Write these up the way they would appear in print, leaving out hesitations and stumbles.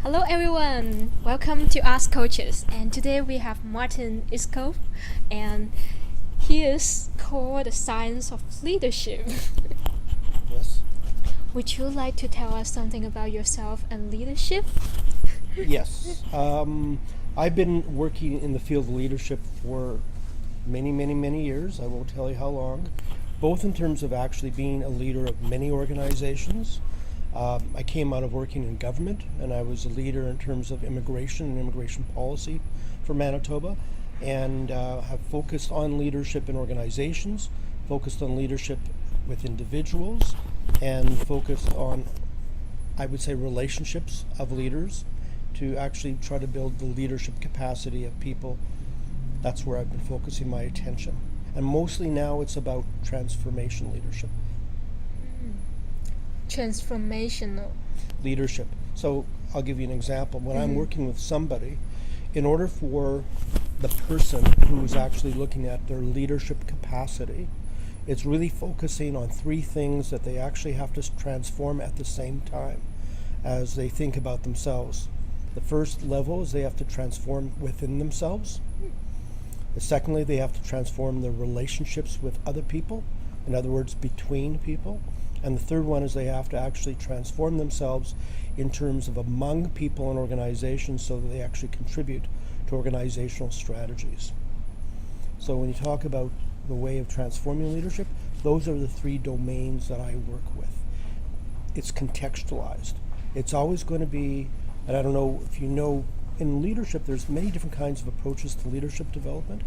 Hello everyone, welcome to Ask Coaches, and today we have Martin Itzkow, and he is called the Science of Leadership. Yes. Would you like to tell us something about yourself and leadership? Yes. I've been working in the field of leadership for many years. I won't tell you how long, both in terms of actually being a leader of many organizations. I came out of working in government, and I was a leader in terms of immigration and immigration policy for Manitoba, and have focused on leadership in organizations, focused on leadership with individuals, and focused on, I would say, relationships of leaders to actually try to build the leadership capacity of people. That's where I've been focusing my attention. And mostly now it's about transformation leadership. Transformational Leadership. So I'll give you an example. When I'm working with somebody, in order for the person who's actually looking at their leadership capacity, it's really focusing on three things that they actually have to transform at the same time as they think about themselves. The first level is they have to transform within themselves. Secondly, they have to transform their relationships with other people, in other words, between people. And the third one is they have to actually transform themselves in terms of among people and organizations so that they actually contribute to organizational strategies. So when you talk about the way of transforming leadership, those are the three domains that I work with. It's contextualized. It's always going to be, and I don't know if you know, in leadership there's many different kinds of approaches to leadership development.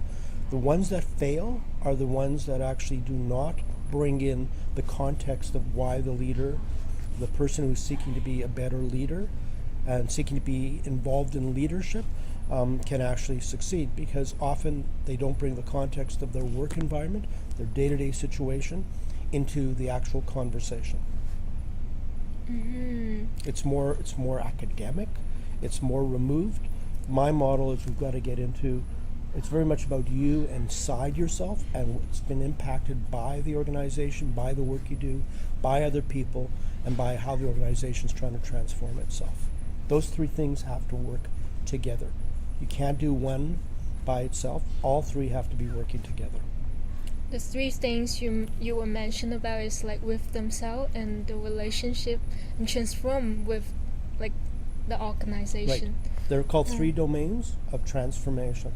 The ones that fail are the ones that actually do not bring in the context of why the leader, the person who's seeking to be a better leader and seeking to be involved in leadership, can actually succeed, because often they don't bring the context of their work environment, their day-to-day situation, into the actual conversation. It's more academic, it's more removed. My model is we've got to get into, it's very much about you inside yourself and what's been impacted by the organization, by the work you do, by other people, and by how the organization's trying to transform itself. Those three things have to work together. You can't do one by itself. All three have to be working together. The three things you were mentioned about is like with themselves and the relationship, and transform with like the organization. Right. They're called three domains of transformation.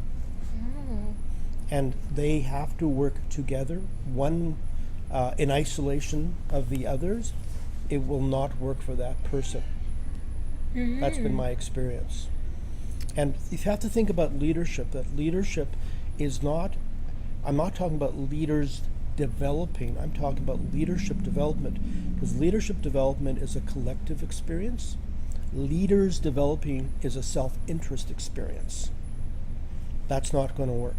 And they have to work together. One in isolation of the others, it will not work for that person. That's been my experience. And you have to think about leadership, that leadership is not, I'm not talking about leaders developing, I'm talking about leadership development, because leadership development is a collective experience. Leaders developing is a self-interest experience. That's not going to work.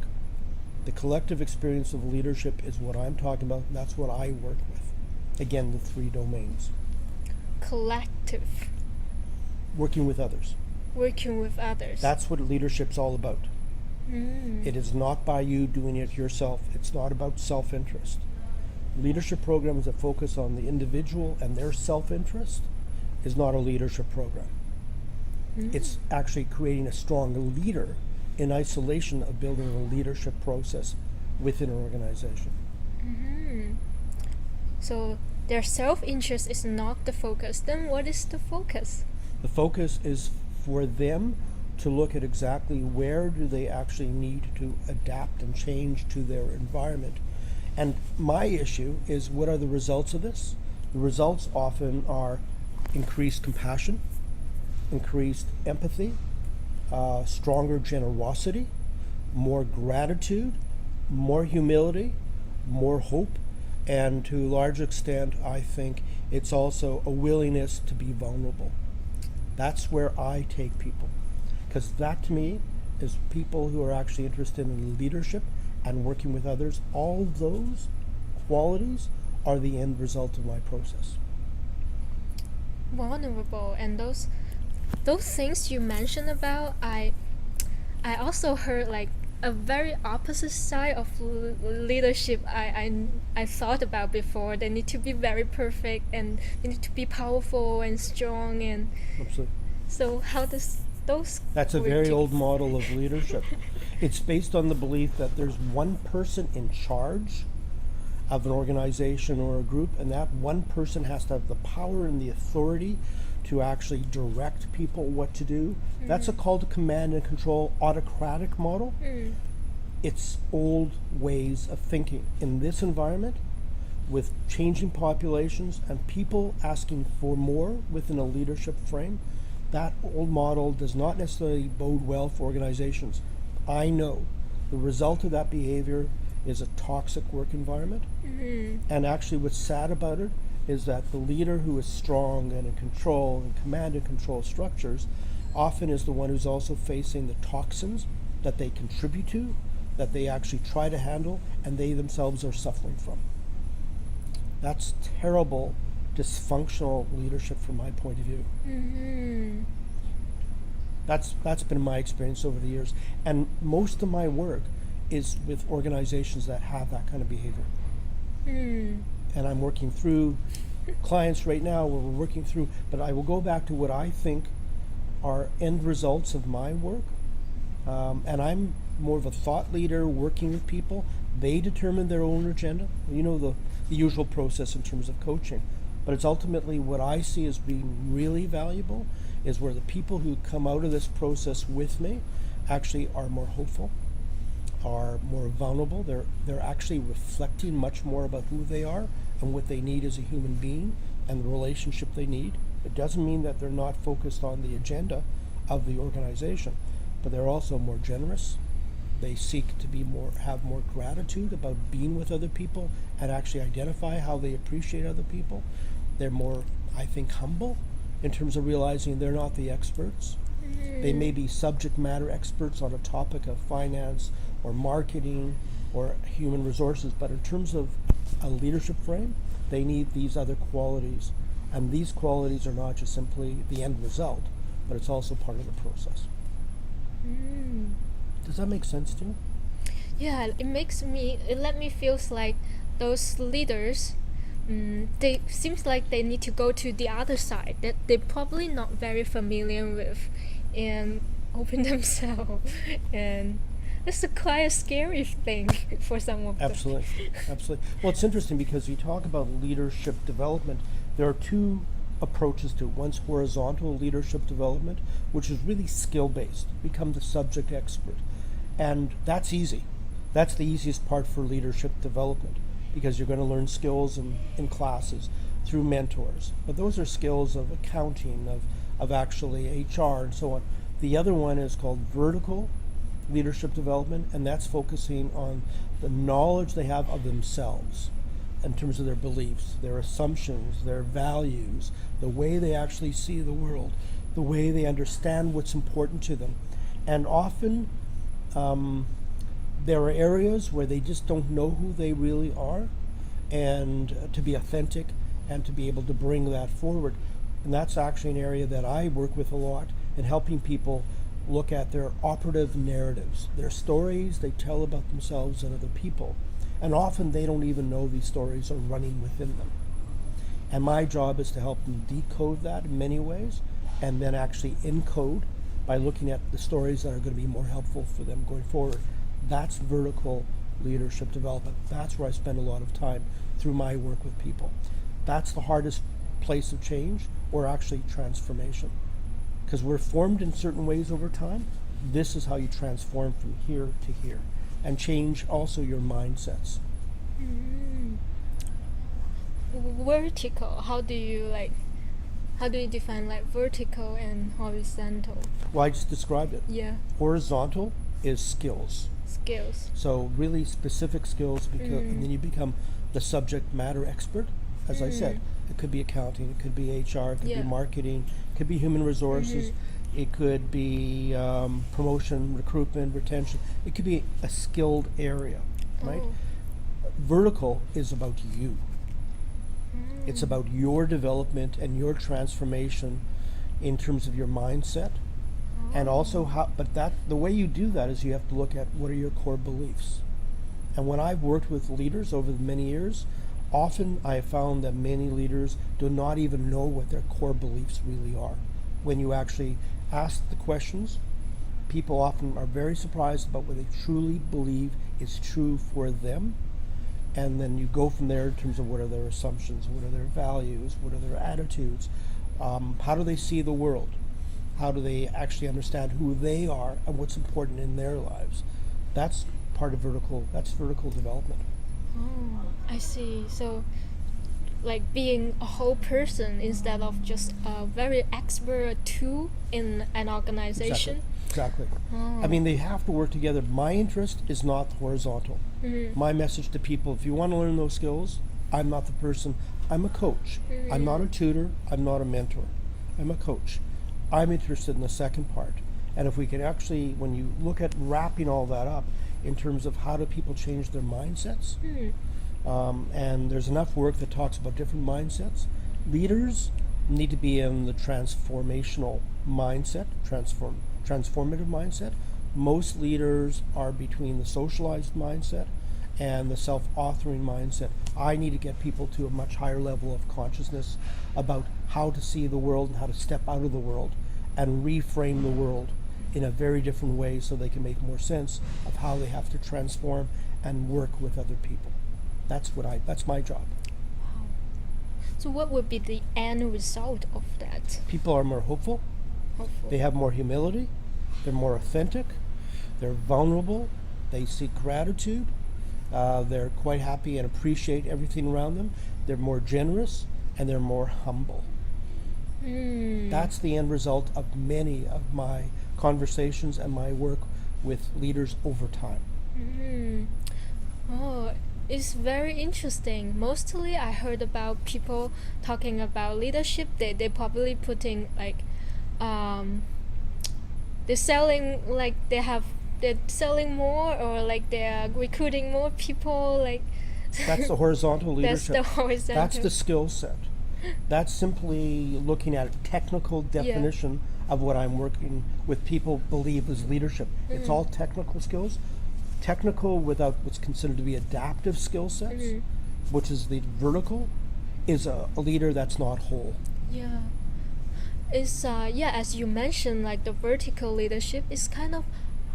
The collective experience of leadership is what I'm talking about, and that's what I work with. Again, the three domains. Collective. Working with others. Working with others. That's what leadership's all about. It is not by you doing it yourself. It's not about self-interest. Leadership programs that focus on the individual and their self-interest is not a leadership program. It's actually creating a strong leader in isolation of building a leadership process within an organization. So their self-interest is not the focus. Then what is the focus? The focus is for them to look at exactly where do they actually need to adapt and change to their environment. And my issue is, what are the results of this? The results often are increased compassion, increased empathy, stronger generosity, more gratitude, more humility, more hope, and to a large extent, I think it's also a willingness to be vulnerable. That's where I take people, because that to me is people who are actually interested in leadership and working with others. All those qualities are the end result of my process. Vulnerable, and those things you mentioned about, I also heard like a very opposite side of leadership I thought about before. They need to be very perfect, and they need to be powerful and strong, and Absolutely. So how does those That's a work very to- old model of leadership. It's based on the belief that there's one person in charge of an organization or a group, and that one person has to have the power and the authority to actually direct people what to do. That's a call to command and control autocratic model. It's old ways of thinking. In this environment, with changing populations and people asking for more within a leadership frame, that old model does not necessarily bode well for organizations. I know the result of that behavior is a toxic work environment. And actually what's sad about it is that the leader who is strong and in control and command and control structures often is the one who's also facing the toxins that they contribute to, that they actually try to handle, and they themselves are suffering from. That's terrible, dysfunctional leadership from my point of view. That's been my experience over the years. And most of my work is with organizations that have that kind of behavior. And I'm working through clients right now where we're working through, but I will go back to what I think are end results of my work. And I'm more of a thought leader working with people. They determine their own agenda. You know, the usual process in terms of coaching. But it's ultimately what I see as being really valuable is where the people who come out of this process with me actually are more hopeful, are more vulnerable. They're actually reflecting much more about who they are and what they need as a human being and the relationship they need. It doesn't mean that they're not focused on the agenda of the organization, but they're also more generous. They seek to have more gratitude about being with other people and actually identify how they appreciate other people. They're more, I think, humble in terms of realizing they're not the experts. They may be subject matter experts on a topic of finance or marketing or human resources, but in terms of a leadership frame, they need these other qualities. And these qualities are not just simply the end result, but it's also part of the process. Does that make sense to you? Yeah, it let me feels like those leaders, they seems like they need to go to the other side that they're probably not very familiar with and open themselves. And it's quite a scary thing for some of them. Absolutely. Well, it's interesting because you talk about leadership development. There are two approaches to it. One's horizontal leadership development, which is really skill-based. Become the subject expert. And that's easy. That's the easiest part for leadership development because you're going to learn skills in classes through mentors. But those are skills of accounting, of actually HR and so on. The other one is called vertical leadership development, and that's focusing on the knowledge they have of themselves in terms of their beliefs, their assumptions, their values, the way they actually see the world, the way they understand what's important to them. And often there are areas where they just don't know who they really are, and to be authentic and to be able to bring that forward. And that's actually an area that I work with a lot in helping people look at their operative narratives, their stories they tell about themselves and other people. And often they don't even know these stories are running within them. And my job is to help them decode that in many ways and then actually encode by looking at the stories that are going to be more helpful for them going forward. That's vertical leadership development. That's where I spend a lot of time through my work with people. That's the hardest place of change, or actually transformation. Because we're formed in certain ways over time. This is how you transform from here to here and change also your mindsets. Vertical, how do you define like vertical and horizontal? Well, I just described it. Yeah, Horizontal is skills. skills. So really specific skills, because and then you become the subject matter expert. As I said, it could be accounting, it could be HR, it could be marketing, it could be human resources, it could be promotion, recruitment, retention. It could be a skilled area, right? Vertical is about you. It's about your development and your transformation in terms of your mindset. And also the way you do that is you have to look at what are your core beliefs. And when I've worked with leaders over many years, often I have found that many leaders do not even know what their core beliefs really are. when you actually ask the questions, people often are very surprised about what they truly believe is true for them. And then you go from there in terms of what are their assumptions, what are their values, what are their attitudes, how do they see the world, how do they actually understand who they are and what's important in their lives. That's part of vertical development. Oh, I see. So, like being a whole person instead of just a very expert tool in an organization. Exactly. Oh. I mean, they have to work together. My interest is not horizontal. My message to people, if you want to learn those skills, I'm not the person. I'm a coach. I'm not a tutor. I'm not a mentor. I'm a coach. I'm interested in the second part. And if we can actually, when you look at wrapping all that up in terms of how do people change their mindsets, and there's enough work that talks about different mindsets. Leaders need to be in the transformational mindset, transformative mindset. Most leaders are between the socialized mindset and the self-authoring mindset. I need to get people to a much higher level of consciousness about how to see the world and how to step out of the world and reframe the world in a very different way so they can make more sense of how they have to transform and work with other people. That's my job. Wow. So what would be the end result of that? People are more hopeful. They have more humility. They're more authentic. They're vulnerable. They seek gratitude. They're quite happy and appreciate everything around them. They're more generous and they're more humble. That's the end result of many of my conversations and my work with leaders over time. Oh, it's very interesting. Mostly I heard about people talking about leadership. They probably putting like they're selling like they're selling more, or like they're recruiting more people, like that's the horizontal leadership. That's the horizontal. That's the skill set. That's simply looking at a technical definition of what I'm working with people believe is leadership. It's all technical skills. Technical without what's considered to be adaptive skill sets, which is the vertical, is a leader that's not whole. Yeah. It's as you mentioned, like the vertical leadership is kind of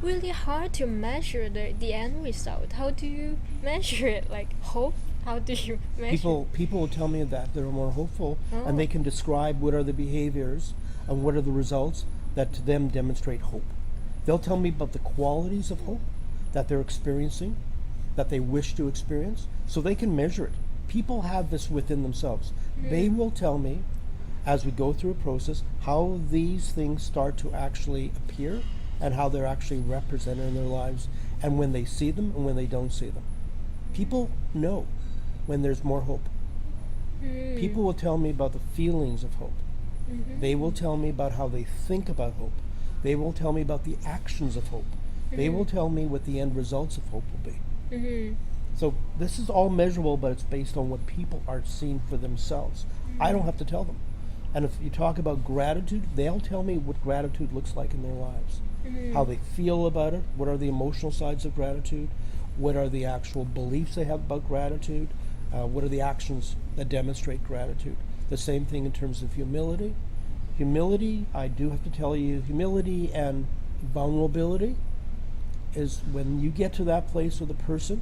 really hard to measure the end result. How do you measure it? Like hope? How do you measure? People will tell me that they're more hopeful, and they can describe what are the behaviors and what are the results that to them demonstrate hope. They'll tell me about the qualities of hope that they're experiencing, that they wish to experience, so they can measure it. People have this within themselves. They will tell me, as we go through a process, how these things start to actually appear and how they're actually represented in their lives, and when they see them and when they don't see them. People know when there's more hope. People will tell me about the feelings of hope. They will tell me about how they think about hope. They will tell me about the actions of hope. They will tell me what the end results of hope will be. So this is all measurable, but it's based on what people are seeing for themselves. I don't have to tell them. And if you talk about gratitude, they'll tell me what gratitude looks like in their lives, how they feel about it, what are the emotional sides of gratitude, what are the actual beliefs they have about gratitude, what are the actions that demonstrate gratitude. The same thing in terms of humility. Humility, I do have to tell you, humility and vulnerability is when you get to that place with a person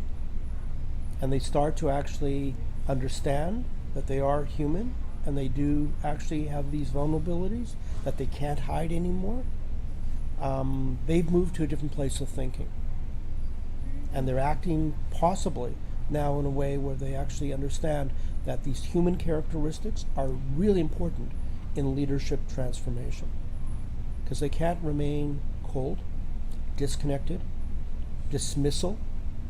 and they start to actually understand that they are human and they do actually have these vulnerabilities that they can't hide anymore, they've moved to a different place of thinking. And they're acting possibly now in a way where they actually understand that these human characteristics are really important in leadership transformation. Because they can't remain cold, disconnected, dismissal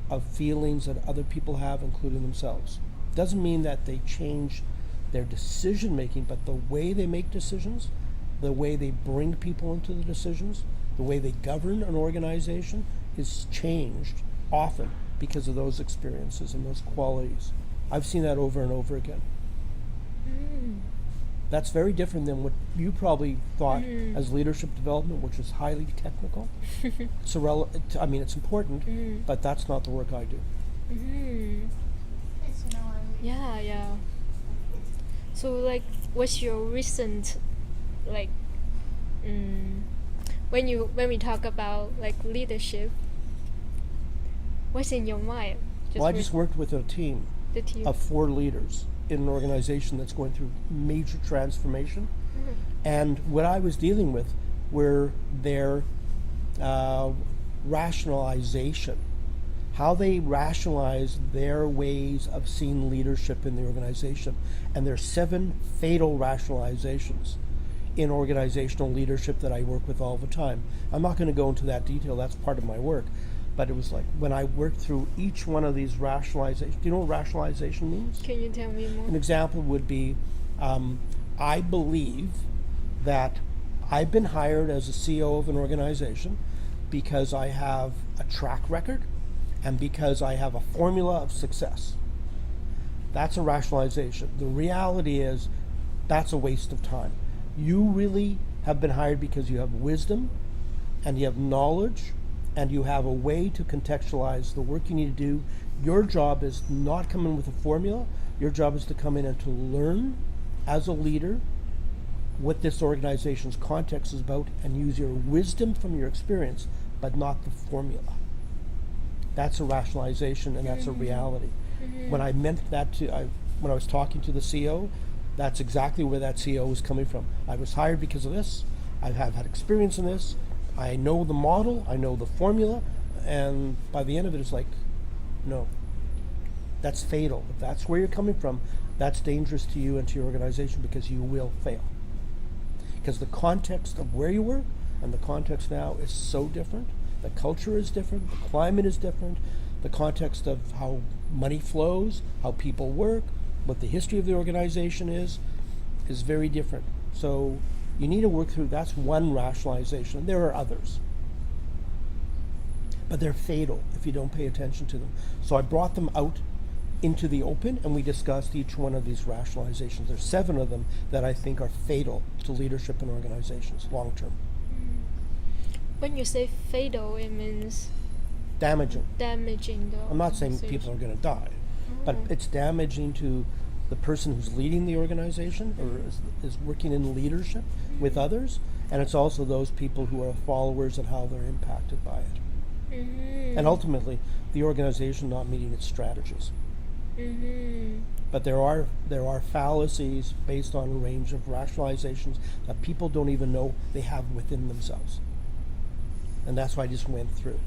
of feelings that other people have, including themselves. Doesn't mean that they change their decision making, but the way they make decisions, the way they bring people into the decisions, the way they govern an organization is changed often because of those experiences and those qualities. I've seen that over and over again. That's very different than what you probably thought as leadership development, which is highly technical. It's it's important, but that's not the work I do. Yeah. So like, what's your recent like When we talk about like leadership, what's in your mind? Well, I just worked with a team the team. of 4 leaders in an organization that's going through major transformation. And what I was dealing with were their rationalization, how they rationalize their ways of seeing leadership in the organization. And there's 7 fatal rationalizations in organizational leadership that I work with all the time. I'm not going to go into that detail, that's part of my work. But it was like when I worked through each one of these rationalizations. Do you know what rationalization means? Can you tell me more? An example would be, I believe that I've been hired as a CEO of an organization because I have a track record and because I have a formula of success. That's a rationalization. The reality is that's a waste of time. You really have been hired because you have wisdom and you have knowledge and you have a way to contextualize the work you need to do. Your job is not come in with a formula. Your job is to come in and to learn as a leader what this organization's context is about and use your wisdom from your experience, but not the formula. That's a rationalization and that's a reality. When I meant that when I was talking to the CEO, that's exactly where that CEO was coming from. I was hired because of this. I have had experience in this. I know the model, I know the formula, and by the end of it, it's like, no, that's fatal. If that's where you're coming from, that's dangerous to you and to your organization because you will fail. Because the context of where you were and the context now is so different. The culture is different, the climate is different, the context of how money flows, how people work, what the history of the organization is very different. So you need to work through, that's one rationalization. There are others. But they're fatal if you don't pay attention to them. So I brought them out into the open and we discussed each one of these rationalizations. There's 7 of them that I think are fatal to leadership in organizations long term. When you say fatal, it means Damaging. damaging the I'm not saying organization. people are going to die, but it's damaging to the person who's leading the organization or is working in leadership with others, and it's also those people who are followers and how they're impacted by it. And ultimately, the organization not meeting its strategies. But there are fallacies based on a range of rationalizations that people don't even know they have within themselves. And that's why I just went through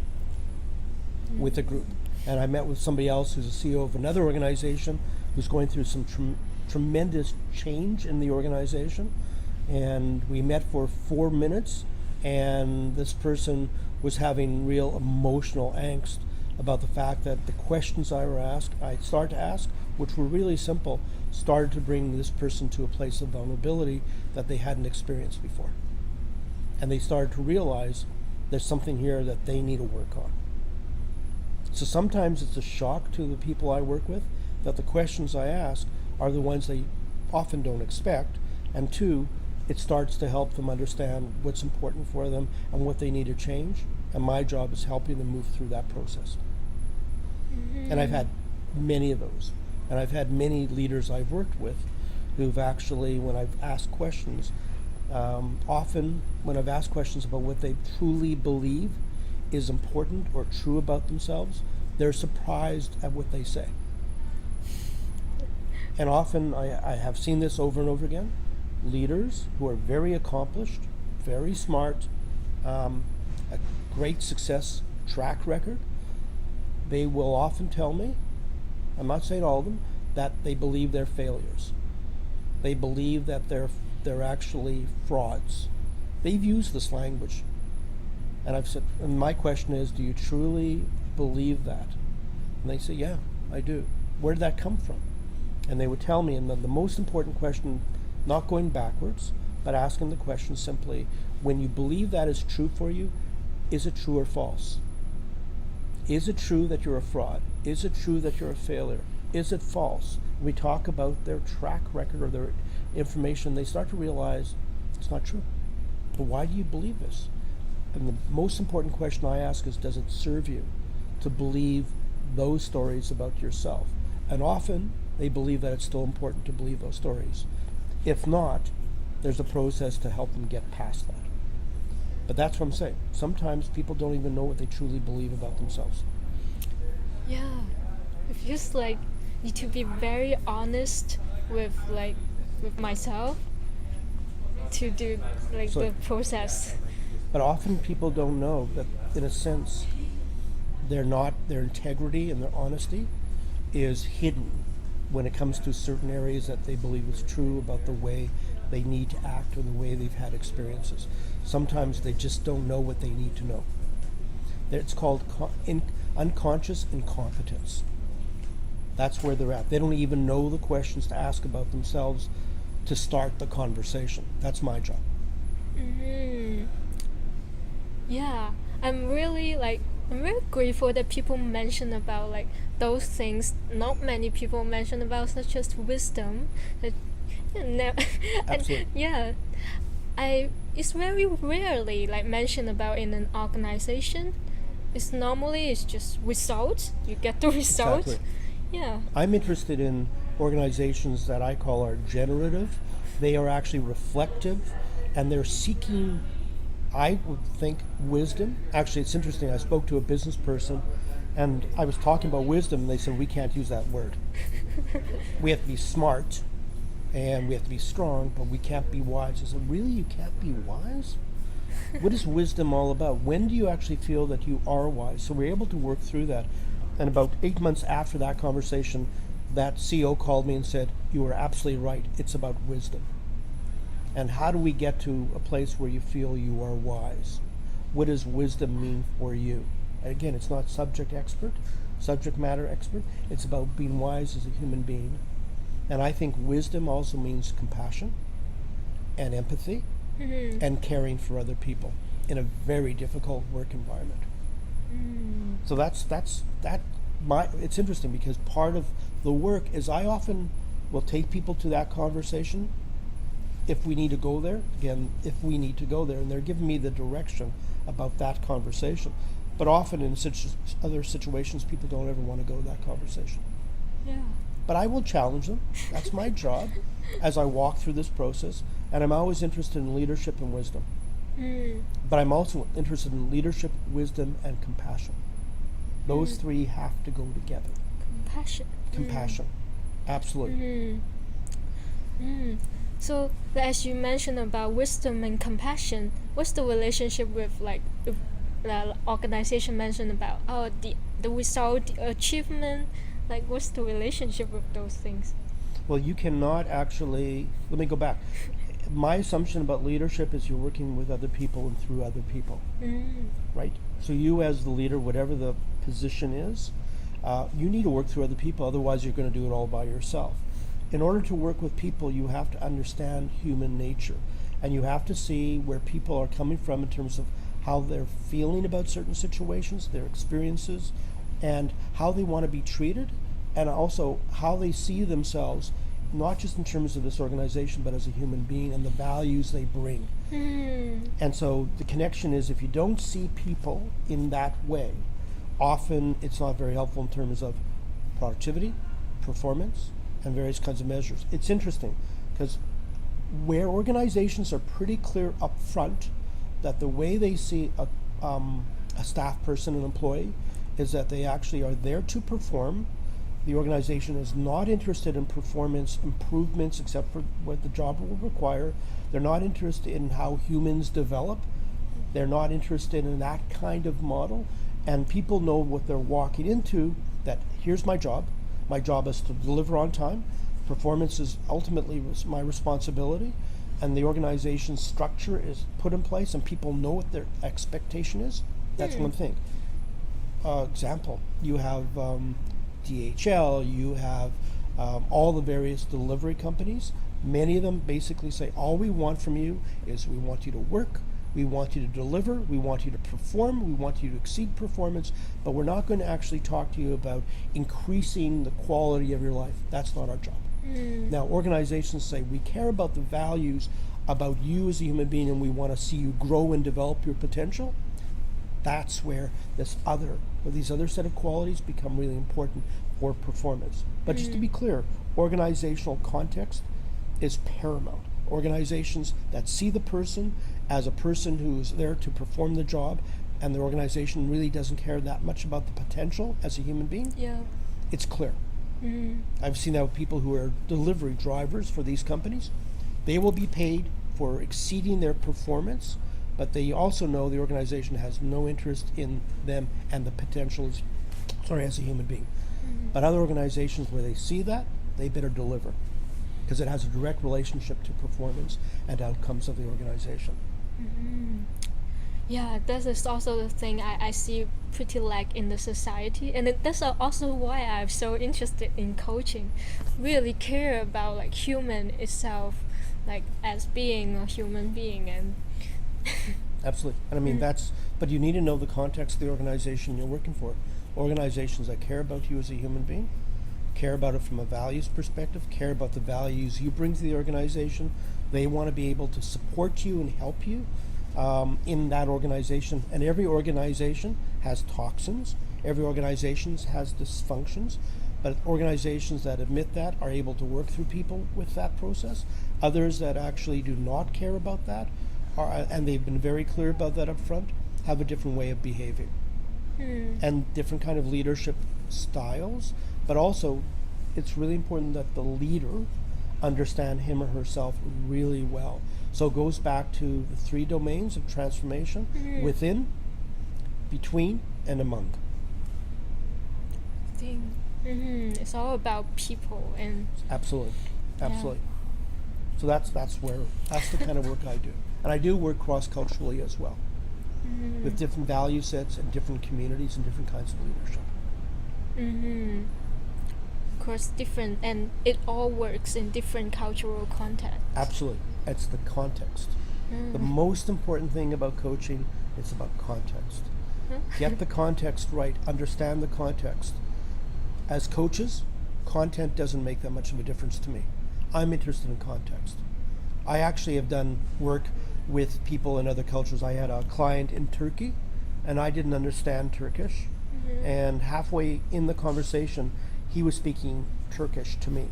with a group. And I met with somebody else who's a CEO of another organization who's going through some tremendous change in the organization. And we met for 4 minutes, and this person was having real emotional angst about the fact that the questions I started to ask, which were really simple, started to bring this person to a place of vulnerability that they hadn't experienced before. And they started to realize there's something here that they need to work on. So sometimes it's a shock to the people I work with that the questions I ask are the ones they often don't expect, and 2, it starts to help them understand what's important for them and what they need to change, and my job is helping them move through that process. And I've had many of those, and I've had many leaders I've worked with who've actually, when I've asked questions, often when I've asked questions about what they truly believe is important or true about themselves, they're surprised at what they say. And often I have seen this over and over again. Leaders who are very accomplished, very smart, a great success track record, they will often tell me, I'm not saying all of them, that they believe they're failures. They believe that they're actually frauds. They've used this language. And I've said, and my question is, do you truly believe that? And they say, yeah, I do. Where did that come from? And they would tell me, and then the most important question, not going backwards, but asking the question simply, when you believe that is true for you, is it true or false? Is it true that you're a fraud? Is it true that you're a failure? Is it false? We talk about their track record or their information, they start to realize it's not true. But why do you believe this? And the most important question I ask is, does it serve you to believe those stories about yourself? And often they believe that it's still important to believe those stories. If not, there's a process to help them get past that. But that's what I'm saying. Sometimes people don't even know what they truly believe about themselves. Yeah, it feels like need to be very honest with myself to do like So- the process. But often people don't know that, in a sense, their integrity and their honesty is hidden when it comes to certain areas that they believe is true about the way they need to act or the way they've had experiences. Sometimes they just don't know what they need to know. It's called unconscious incompetence. That's where they're at. They don't even know the questions to ask about themselves to start the conversation. That's my job. Mm-hmm. Yeah, I'm really grateful that people mention about like those things not many people mention about, such as wisdom. That, Absolutely. and yeah, it's very rarely like mentioned about in an organization. It's just result. You get the result. Exactly. Yeah. I'm interested in organizations that I call are generative. They are actually reflective, and they're seeking, I would think, wisdom. Actually, it's interesting. I spoke to a business person, and I was talking about wisdom, and they said, we can't use that word. We have to be smart, and we have to be strong, but we can't be wise. I said, really? You can't be wise? What is wisdom all about? When do you actually feel that you are wise? So we're able to work through that. And about 8 months after that conversation, that CEO called me and said, you are absolutely right. It's about wisdom. And how do we get to a place where you feel you are wise? What does wisdom mean for you? And again, it's not subject matter expert. It's about being wise as a human being. And I think wisdom also means compassion and empathy and caring for other people in a very difficult work environment. So it's interesting because part of the work is I often will take people to that conversation if we need to go there. Again, if we need to go there, and they're giving me the direction about that conversation. But often in other situations, people don't ever want to go to that conversation. Yeah. But I will challenge them. That's my job as I walk through this process. And I'm always interested in leadership and wisdom. But I'm also interested in leadership, wisdom, and compassion. Those three have to go together. Compassion. Absolutely. So, as you mentioned about wisdom and compassion, what's the relationship with if the organization mentioned about the result, the achievement? Like, what's the relationship with those things? Well, you cannot actually. Let me go back. My assumption about leadership is you're working with other people and through other people, right? So you as the leader, whatever the position is, you need to work through other people. Otherwise, you're going to do it all by yourself. In order to work with people, you have to understand human nature, and you have to see where people are coming from in terms of how they're feeling about certain situations, their experiences, and how they want to be treated, and also how they see themselves, not just in terms of this organization, but as a human being and the values they bring. And so the connection is, if you don't see people in that way, often it's not very helpful in terms of productivity, performance, and various kinds of measures. It's interesting because where organizations are pretty clear up front that the way they see a staff person, an employee, is that they actually are there to perform. The organization is not interested in performance improvements except for what the job will require. They're not interested in how humans develop. They're not interested in that kind of model. And people know what they're walking into, that here's my job. My job is to deliver on time. Performance is ultimately my responsibility. And the organization's structure is put in place and people know what their expectation is. That's one thing. Example, you have DHL, you have all the various delivery companies. Many of them basically say, all we want from you is we want you to work, we want you to deliver, we want you to perform, we want you to exceed performance, but we're not going to actually talk to you about increasing the quality of your life. That's not our job. Now, organizations say, we care about the values about you as a human being and we want to see you grow and develop your potential. That's where these other set of qualities become really important for performance. But just to be clear, organizational context is paramount. Organizations that see the person as a person who's there to perform the job and the organization really doesn't care that much about the potential as a human being, Yeah. it's clear. I've seen that with people who are delivery drivers for these companies. They will be paid for exceeding their performance, but they also know the organization has no interest in them and the potential as a human being. But other organizations where they see that, they better deliver, because it has a direct relationship to performance and outcomes of the organization. Yeah, that is also the thing I see pretty lack in the society, and that's also why I'm so interested in coaching. Really care about like human itself, like as being a human being, and Absolutely. And I mean, but you need to know the context of the organization you're working for. Organizations that care about you as a human being, care about it from a values perspective, care about the values you bring to the organization. They want to be able to support you and help you in that organization. And every organization has toxins. Every organization has dysfunctions. But organizations that admit that are able to work through people with that process. Others that actually do not care about that, and they've been very clear about that up front, have a different way of behaving. And different kind of leadership styles. But also, it's really important that the leader understand him or herself really well. So it goes back to the 3 domains of transformation: within, between, and among. thing. It's all about people and Absolutely. So that's the kind of work I do. And I do work cross-culturally as well, with different value sets and different communities and different kinds of leadership. of course different, and it all works in different cultural contexts. Absolutely. It's the context. The most important thing about coaching is about context. Get the context right. Understand the context. As coaches, content doesn't make that much of a difference to me. I'm interested in context. I actually have done work with people in other cultures. I had a client in Turkey, and I didn't understand Turkish. And halfway in the conversation, he was speaking Turkish to me.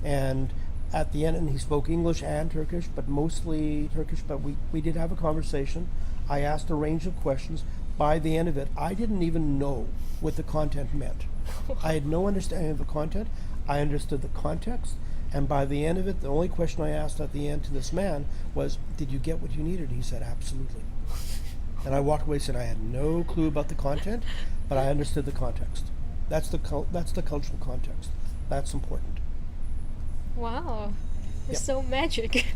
And at the end, and he spoke English and Turkish, but mostly Turkish, but we did have a conversation. I asked a range of questions. By the end of it, I didn't even know what the content meant. I had no understanding of the content. I understood the context. And by the end of it, the only question I asked at the end to this man was, "Did you get what you needed?" He said, "Absolutely." And I walked away saying I had no clue about the content, but I understood the context. That's the cultural context. That's important. Wow, it's Yep. so magic.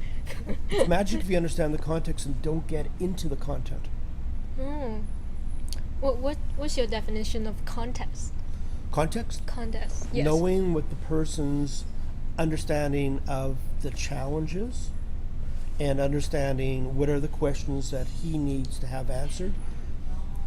It's magic if you understand the context and don't get into the content. What's your definition of context? Context? Context. Yes. Knowing what the person's understanding of the challenges and understanding what are the questions that he needs to have answered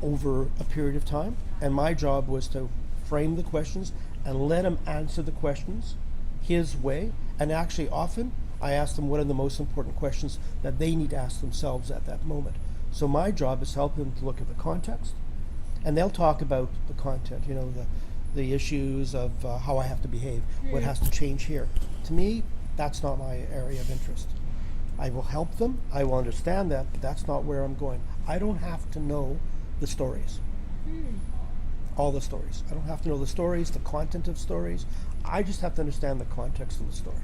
over a period of time. And my job was to frame the questions and let him answer the questions his way. And actually often I ask them what are the most important questions that they need to ask themselves at that moment. So my job is to help them to look at the context, and they'll talk about the content, the issues of how I have to behave, what has to change here. To me, that's not my area of interest. I will help them, I will understand that, but that's not where I'm going. I don't have to know the stories. All the stories. I don't have to know the stories, the content of stories. I just have to understand the context of the story.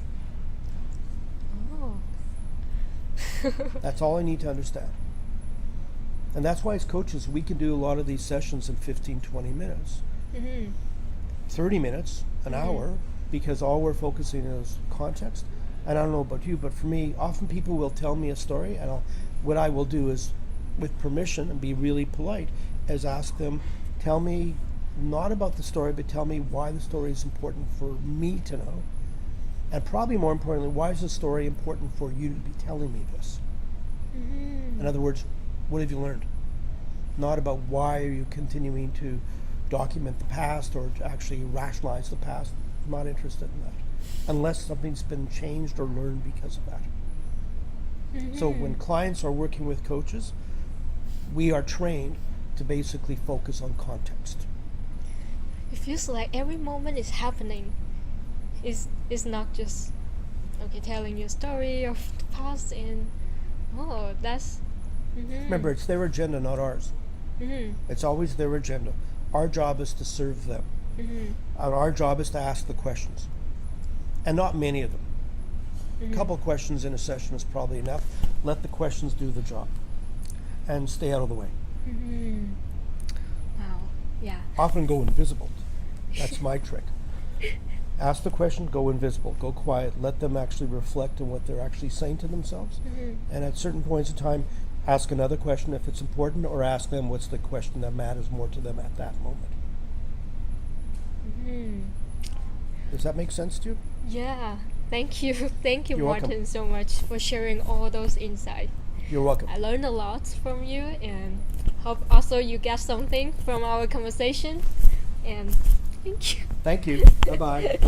Oh. That's all I need to understand. And that's why as coaches, we can do a lot of these sessions in 15, 20 minutes. 30 minutes, an hour, because all we're focusing on is context. And I don't know about you, but for me, often people will tell me a story, and what I will do is, with permission and be really polite, is ask them, tell me not about the story, but tell me why the story is important for me to know. And probably more importantly, why is the story important for you to be telling me this? In other words, what have you learned? Not about why are you continuing to document the past or to actually rationalize the past. I'm not interested in that, unless something's been changed or learned because of that. So when clients are working with coaches, we are trained to basically focus on context. It feels like every moment is happening. It's not just telling you a story of the past, and that's Remember, it's their agenda, not ours. It's always their agenda. Our job is to serve them. And our job is to ask the questions. And not many of them. A couple questions in a session is probably enough. Let the questions do the job. And stay out of the way. Wow. Yeah. Often go invisible. That's my trick. Ask the question, go invisible, go quiet, let them actually reflect on what they're actually saying to themselves. And at certain points in time, ask another question if it's important, or ask them what's the question that matters more to them at that moment. Does that make sense to you? Yeah. Thank you. Thank you, You're Martin, welcome. so much for sharing all those insights. You're welcome. I learned a lot from you, and hope also you get something from our conversation. And thank you. Thank you. Bye-bye.